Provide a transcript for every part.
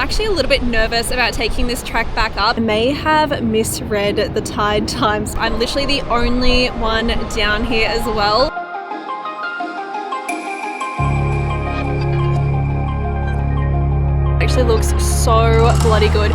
actually a little bit nervous about taking this track back up. I may have misread the tide times. I'm literally the only one down here as well. Actually looks so bloody good.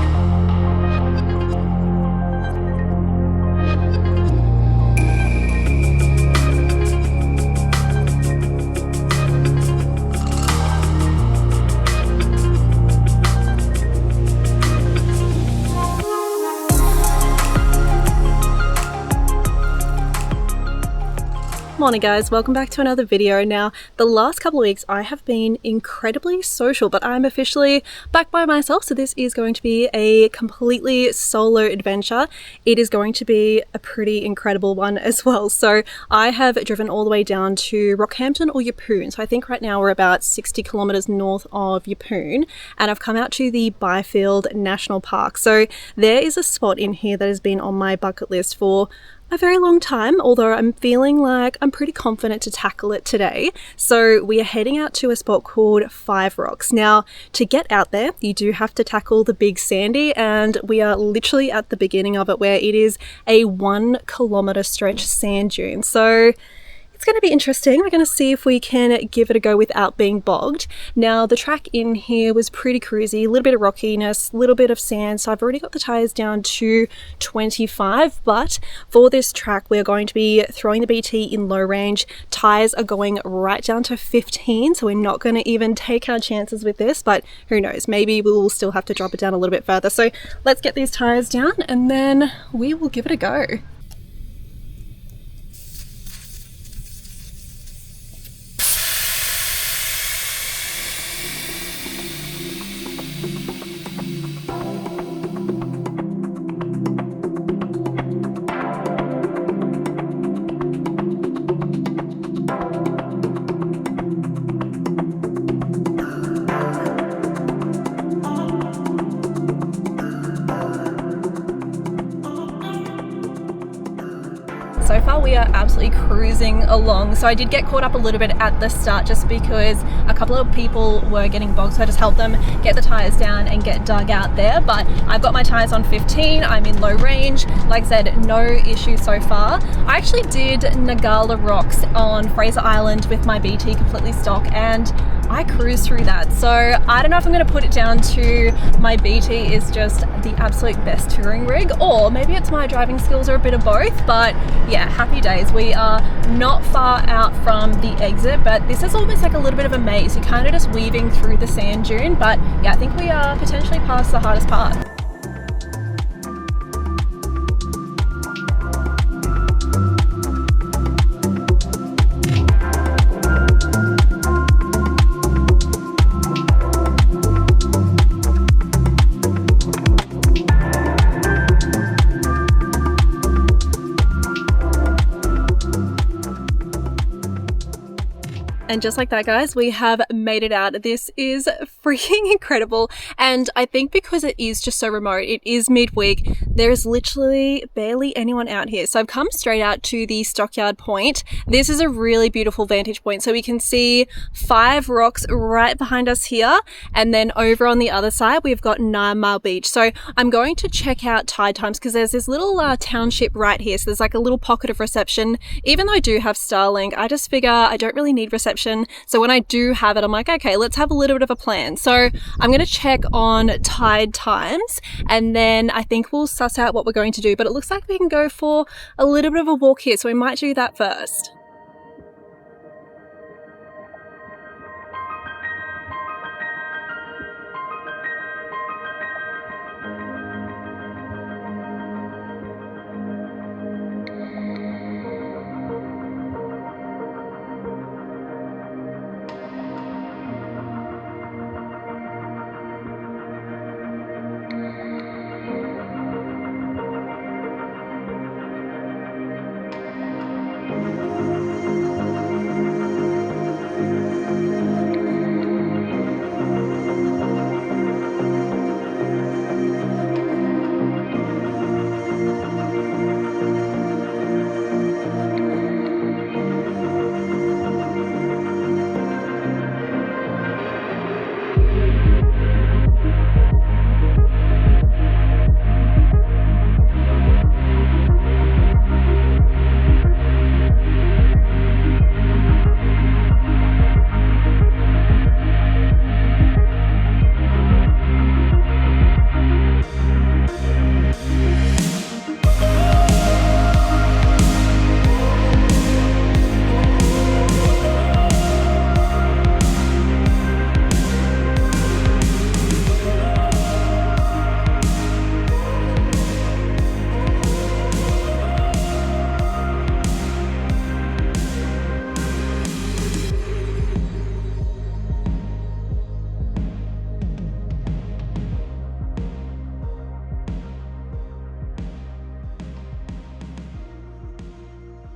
Morning guys, welcome back to another video. Now, the last couple of weeks I have been incredibly social, but I'm officially back by myself, so this is going to be a completely solo adventure. It is going to be a pretty incredible one as well. So I have driven all the way down to Rockhampton or Yeppoon. So I think right now we're about 60 kilometers north of Yeppoon, and I've come out to the Byfield National Park. So there is a spot in here that has been on my bucket list for a very long time, although I'm feeling like I'm pretty confident to tackle it today. So we are heading out to a spot called Five Rocks. Now, to get out there, you do have to tackle the Big Sandy, and we are literally at the beginning of it, where it is a 1 kilometer stretch sand dune. So it's going to be interesting. We're going to see if we can give it a go without being bogged. Now, the track in here was pretty cruisy, a little bit of rockiness, a little bit of sand. So I've already got the tires down to 25, but for this track, we're going to be throwing the BT in low range. Tires are going right down to 15, so we're not going to even take our chances with this, but who knows, maybe we'll still have to drop it down a little bit further. So let's get these tires down and then we will give it a go. So far we are absolutely cruising along. So I did get caught up a little bit at the start just because a couple of people were getting bogged, so I just helped them get the tires down and get dug out there. But I've got my tires on 15, I'm in low range. Like I said, no issue so far. I actually did Nagala Rocks on Fraser Island with my BT completely stock, and I cruised through that. So I don't know if I'm going to put it down to my BT is just the absolute best touring rig, or maybe it's my driving skills or a bit of both. But yeah, happy days. We are not far out from the exit, but this is almost like a little bit of a maze. You're kind of just weaving through the sand dune, but yeah, I think we are potentially past the hardest part. And just like that, guys, we have made it out. This is freaking incredible. And I think because it is just so remote, it is midweek, there is literally barely anyone out here. So I've come straight out to the Stockyard Point. This is a really beautiful vantage point. So we can see Five Rocks right behind us here. And then over on the other side, we've got 9 Mile Beach. So I'm going to check out tide times because there's this little township right here. So there's like a little pocket of reception. Even though I do have Starlink, I just figure I don't really need reception. So when I do have it, I'm like, okay, let's have a little bit of a plan. So I'm going to check on tide times and then I think we'll suss out what we're going to do. But it looks like we can go for a little bit of a walk here. So we might do that first.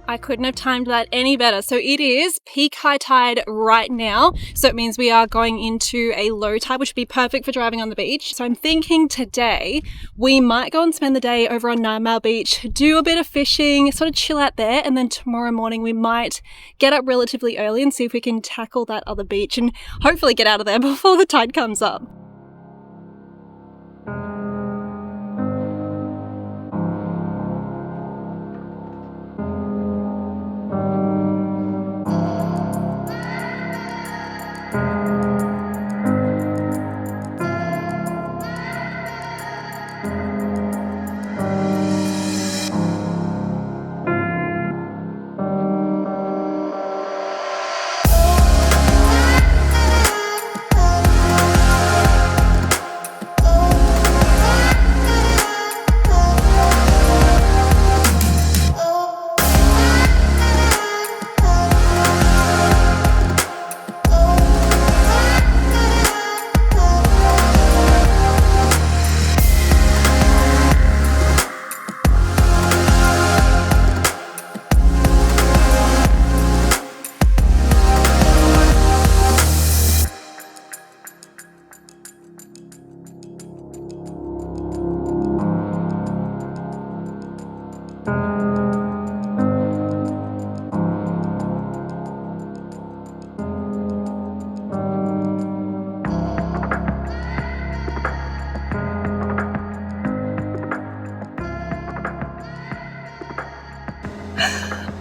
I couldn't have timed that any better. So it is peak high tide right now. So it means we are going into a low tide, which would be perfect for driving on the beach. So I'm thinking today we might go and spend the day over on 9 Mile Beach, do a bit of fishing, sort of chill out there. And then tomorrow morning we might get up relatively early and see if we can tackle that other beach and hopefully get out of there before the tide comes up.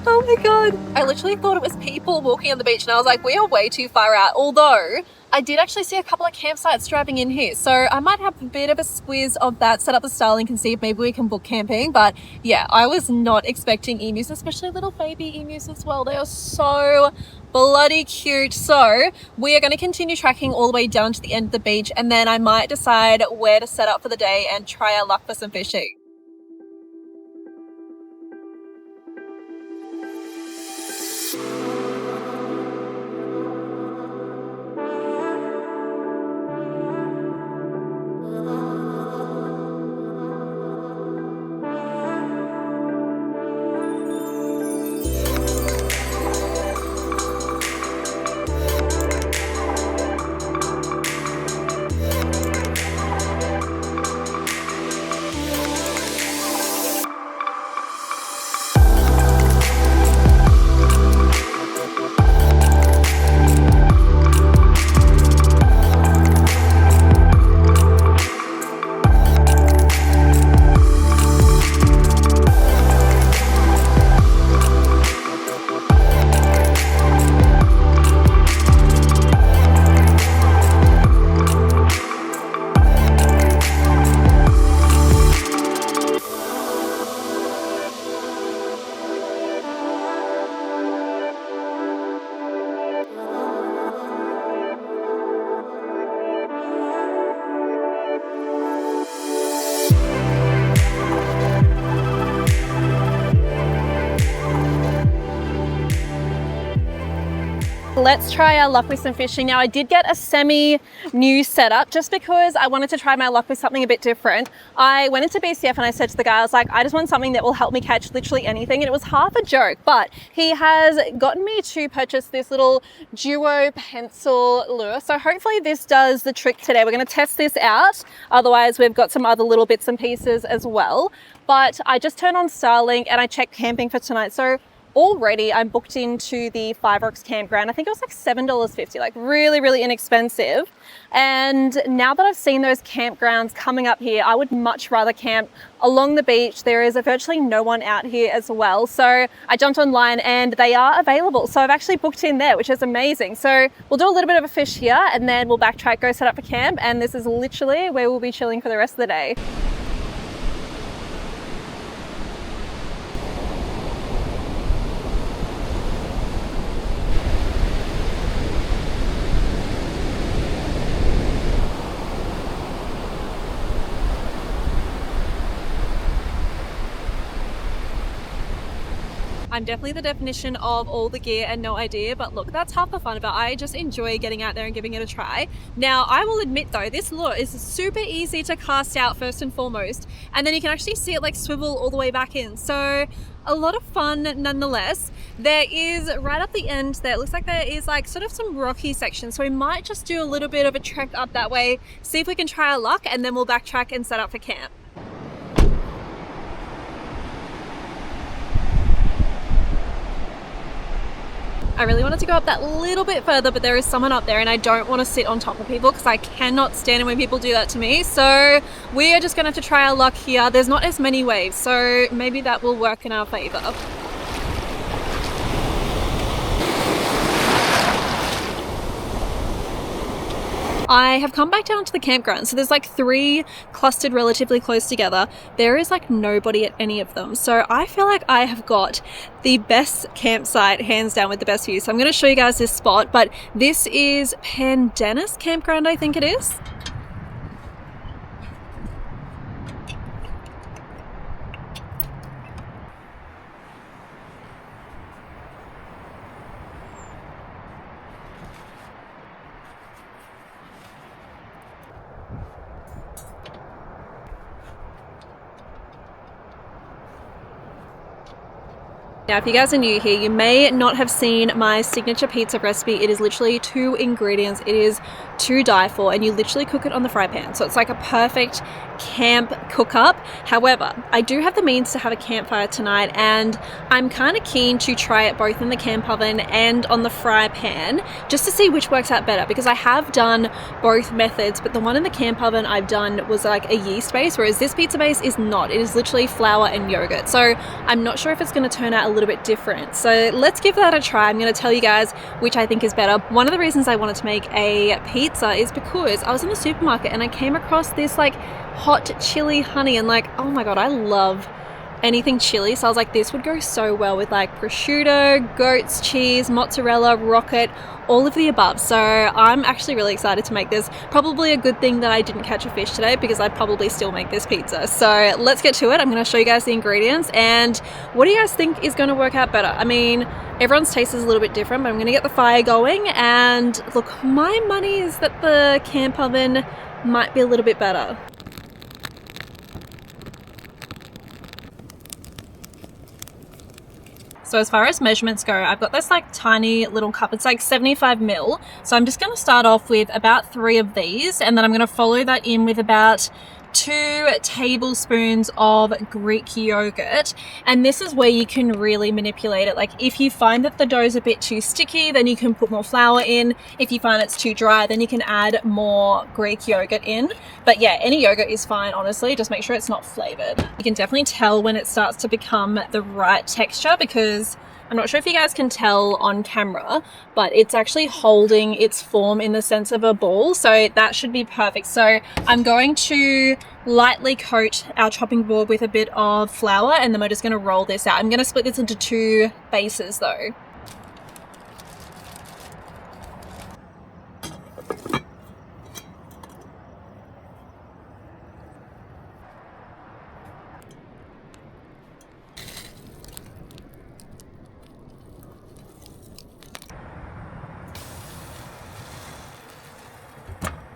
Oh my god, I literally thought it was people walking on the beach and I was like, we are way too far out. Although I did actually see a couple of campsites driving in here, so I might have a bit of a squiz of that, set up the Starlink and see if maybe we can book camping. But yeah, I was not expecting emus, especially little baby emus as well. They are so bloody cute. So we are going to continue tracking all the way down to the end of the beach, and then I might decide where to set up for the day and try our luck for some fishing. Let's try our luck with some fishing. Now I did get a semi-new setup just because I wanted to try my luck with something a bit different. I went into BCF and I said to the guy, I was like, I just want something that will help me catch literally anything. And it was half a joke, but he has gotten me to purchase this little duo pencil lure. So hopefully this does the trick today. We're gonna test this out. Otherwise we've got some other little bits and pieces as well. But I just turned on Starlink and I checked camping for tonight. So already I'm booked into the Five Rocks campground. I think it was like $7.50, like really, really inexpensive. And now that I've seen those campgrounds coming up here, I would much rather camp along the beach. There is virtually no one out here as well. So I jumped online and they are available. So I've actually booked in there, which is amazing. So we'll do a little bit of a fish here and then we'll backtrack, go set up for camp. And this is literally where we'll be chilling for the rest of the day. I'm definitely the definition of all the gear and no idea, but look, that's half the fun of it. I just enjoy getting out there and giving it a try. Now, I will admit though, this lure is super easy to cast out first and foremost, and then you can actually see it like swivel all the way back in. So a lot of fun nonetheless. There is right up the end there, it looks like there is like sort of some rocky sections, so we might just do a little bit of a trek up that way, see if we can try our luck, and then we'll backtrack and set up for camp. I really wanted to go up that little bit further, but there is someone up there and I don't want to sit on top of people because I cannot stand it when people do that to me. So we are just going to have to try our luck here. There's not as many waves, so maybe that will work in our favor. I have come back down to the campground, so there's like 3 clustered relatively close together. There is like nobody at any of them, so I feel like I have got the best campsite hands down with the best view. So I'm going to show you guys this spot, but this is Pendennis Campground, I think it is. Now, if you guys are new here, you may not have seen my signature pizza recipe. It is literally 2 ingredients. It is to die for, and you literally cook it on the fry pan. So it's like a perfect camp cook up. However, I do have the means to have a campfire tonight, and I'm kind of keen to try it both in the camp oven and on the fry pan just to see which works out better, because I have done both methods, but the one in the camp oven I've done was like a yeast base, whereas this pizza base is not. It is literally flour and yogurt. So I'm not sure if it's going to turn out a little bit different. So let's give that a try. I'm going to tell you guys which I think is better. One of the reasons I wanted to make a pizza is because I was in the supermarket and I came across this like hot chili honey, and like, oh my god, I love anything chili. So I was like, this would go so well with like prosciutto, goat's cheese, mozzarella, rocket, all of the above. So I'm actually really excited to make this. Probably a good thing that I didn't catch a fish today, because I'd probably still make this pizza. So let's get to it. I'm going to show you guys the ingredients, and what do you guys think is going to work out better? I mean, everyone's taste is a little bit different, but I'm going to get the fire going, and look, my money is that the camp oven might be a little bit better. So as far as measurements go, I've got this like tiny little cup. It's like 75 ml. So I'm just going to start off with about 3 of these, and then I'm going to follow that in with about 2 tablespoons of Greek yogurt. And this is where you can really manipulate it. Like if you find that the dough's a bit too sticky, then you can put more flour in. If you find it's too dry, then you can add more Greek yogurt in. But yeah, any yogurt is fine, honestly. Just make sure it's not flavored. You can definitely tell when it starts to become the right texture, because I'm not sure if you guys can tell on camera, but it's actually holding its form in the sense of a ball. So that should be perfect. So I'm going to lightly coat our chopping board with a bit of flour, and then we're just going to roll this out. I'm going to split this into 2 bases though.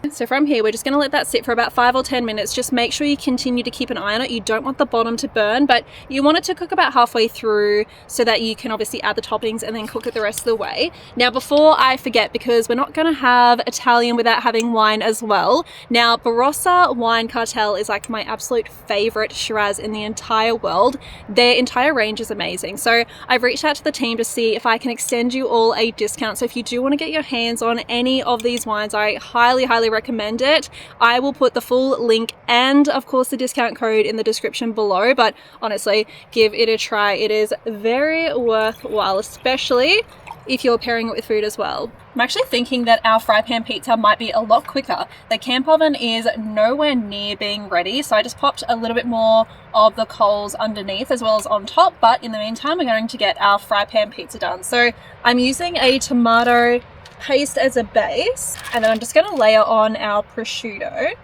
So from here, we're just going to let that sit for about 5 or 10 minutes. Just make sure you continue to keep an eye on it. You don't want the bottom to burn, but you want it to cook about halfway through so that you can obviously add the toppings and then cook it the rest of the way. Now, before I forget, because we're not going to have Italian without having wine as well. Now, Barossa Wine Cartel is like my absolute favorite Shiraz in the entire world. Their entire range is amazing. So I've reached out to the team to see if I can extend you all a discount. So if you do want to get your hands on any of these wines, I highly recommend it. I will put the full link and of course the discount code in the description below, but honestly, give it a try. It is very worthwhile, especially if you're pairing it with food as well. I'm actually thinking that our fry pan pizza might be a lot quicker. The camp oven is nowhere near being ready, so I just popped a little bit more of the coals underneath as well as on top, but in the meantime, we're going to get our fry pan pizza done. So I'm using a tomato paste as a base, and then I'm just going to layer on our prosciutto.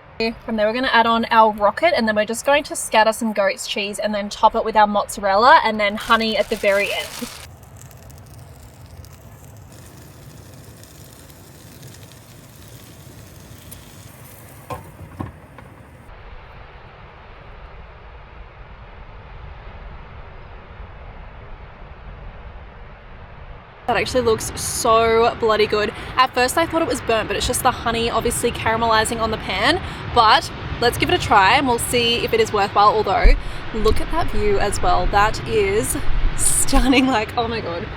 From there we're going to add on our rocket, and then we're just going to scatter some goat's cheese and then top it with our mozzarella and then honey at the very end. That actually looks so bloody good. At first I thought it was burnt, but it's just the honey obviously caramelizing on the pan. But let's give it a try and we'll see if it is worthwhile. Although, look at that view as well. That is stunning. Like, oh my god.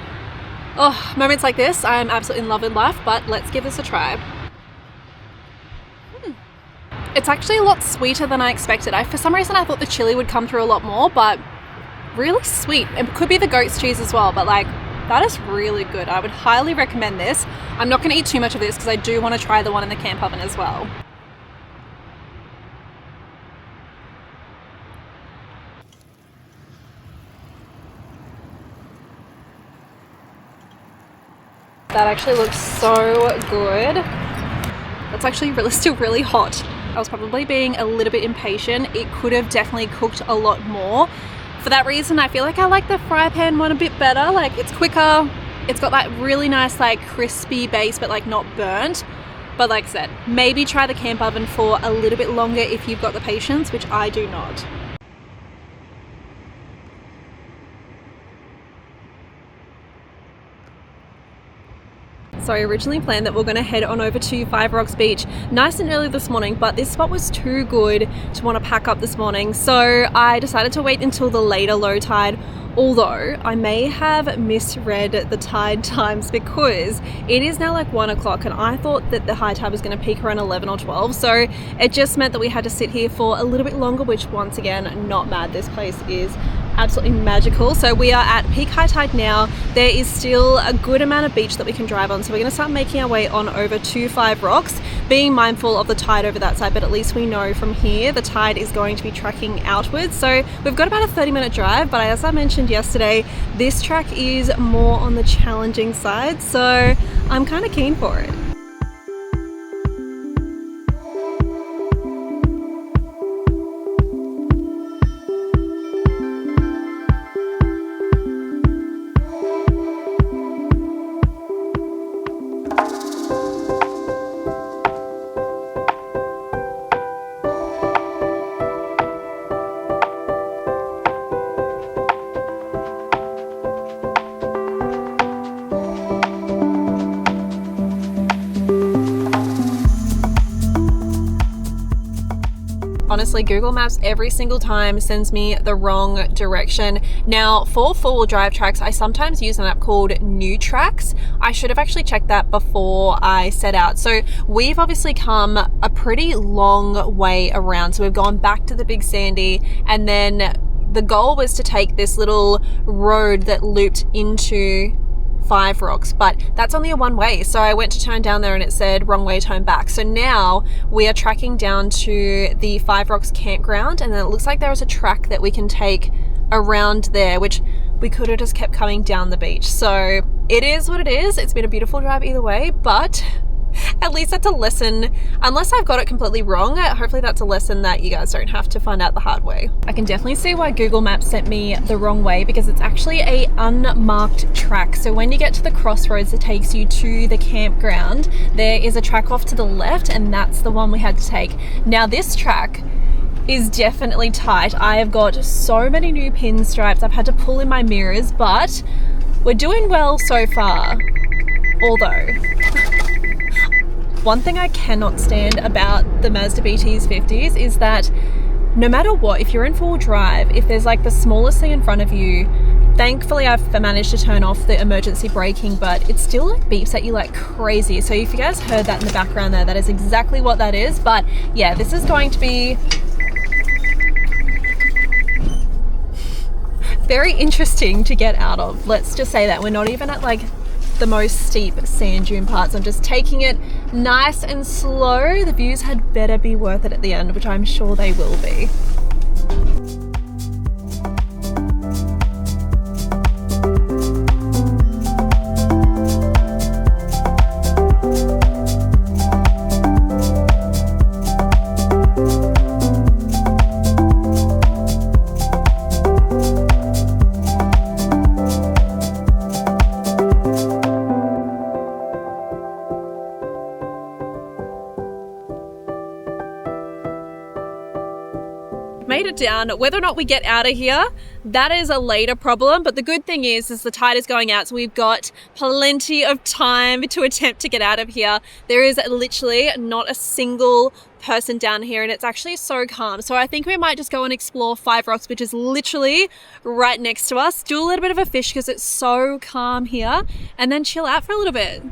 Oh, moments like this, I'm absolutely in love with life, but let's give this a try. It's actually a lot sweeter than I expected. For some reason I thought the chili would come through a lot more, but really sweet. It could be the goat's cheese as well, but like, that is really good. I would highly recommend this. I'm not going to eat too much of this because I do want to try the one in the camp oven as well. That actually looks so good. That's actually still really hot. I was probably being a little bit impatient. It could have definitely cooked a lot more. For that reason, I feel like I like the fry pan one a bit better. Like, it's quicker. It's got that really nice, like, crispy base, but like not burnt. But like I said, maybe try the camp oven for a little bit longer if you've got the patience, which I do not. So I originally planned that we're going to head on over to Five Rocks Beach nice and early this morning, but this spot was too good to want to pack up this morning. So I decided to wait until the later low tide, although I may have misread the tide times because it is now like 1 o'clock and I thought that the high tide was going to peak around 11 or 12. So it just meant that we had to sit here for a little bit longer, which once again, not mad. This place is absolutely magical. So we are at peak high tide now. There is still a good amount of beach that we can drive on, so we're going to start making our way on over to Five Rocks, being mindful of the tide over that side, but at least we know from here the tide is going to be tracking outwards. So we've got about a 30-minute drive, but as I mentioned yesterday, this track is more on the challenging side, so I'm kind of keen for it. Honestly, Google Maps every single time sends me the wrong direction. Now, for four-wheel drive tracks, I sometimes use an app called New Tracks. I should have actually checked that before I set out. So we've obviously come a pretty long way around. So we've gone back to the Big Sandy, and then the goal was to take this little road that looped into Five Rocks, but that's only a one way. So I went to turn down there and it said wrong way, turn back. So now we are tracking down to the Five Rocks campground, and then it looks like there is a track that we can take around there, which we could have just kept coming down the beach. So it is what it is. It's been a beautiful drive either way, but at least that's a lesson. Unless I've got it completely wrong, hopefully that's a lesson that you guys don't have to find out the hard way. I can definitely see why Google Maps sent me the wrong way, because it's actually a unmarked track. So when you get to the crossroads that takes you to the campground, there is a track off to the left, and that's the one we had to take. Now this track is definitely tight. I have got so many new pinstripes. I've had to pull in my mirrors, but we're doing well so far. Although, one thing I cannot stand about the Mazda BT's 50s is that no matter what, if you're in full drive, if there's like the smallest thing in front of you, thankfully I've managed to turn off the emergency braking, but it still like beeps at you like crazy. So if you guys heard that in the background there, that is exactly what that is. But yeah, this is going to be very interesting to get out of. Let's just say that we're not even at like the most steep sand dune parts. I'm just taking it nice and slow. The views had better be worth it at the end, which I'm sure they will be. made it down. Whether or not we get out of here, that is a later problem, but the good thing is the tide is going out, so we've got plenty of time to attempt to get out of here. There is literally not a single person down here, and it's actually so calm. So I think we might just go and explore Five Rocks, which is literally right next to us, do a little bit of a fish because it's so calm here, and then chill out for a little bit.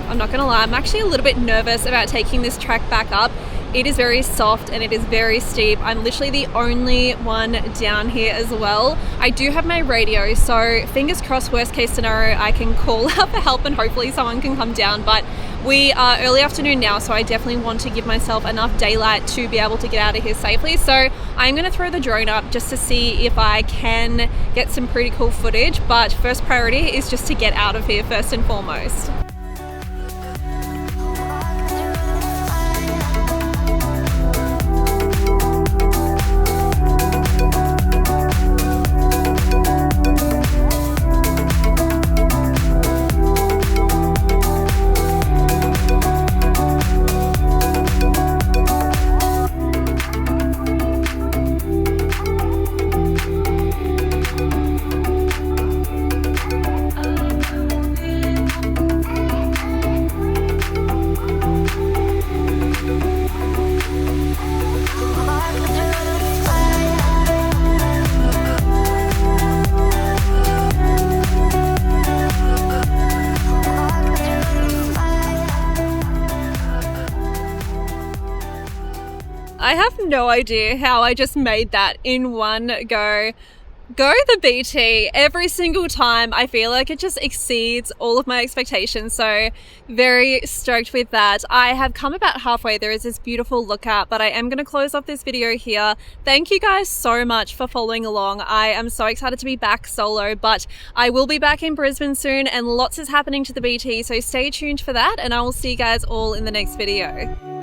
I'm not gonna lie, I'm actually a little bit nervous about taking this track back up. It is very soft and it is very steep. I'm literally the only one down here as well. I do have my radio, so fingers crossed, worst case scenario, I can call out for help and hopefully someone can come down. But we are early afternoon now, so I definitely want to give myself enough daylight to be able to get out of here safely. So I'm gonna throw the drone up just to see if I can get some pretty cool footage. But first priority is just to get out of here first and foremost. I have no idea how I just made that in one go. Go the BT every single time. I feel like it just exceeds all of my expectations, so very stoked with that. I have come about halfway. There is this beautiful lookout, but I am going to close off this video here. Thank you guys so much for following along. I am so excited to be back solo, but I will be back in Brisbane soon and lots is happening to the BT, so stay tuned for that, and I will see you guys all in the next video.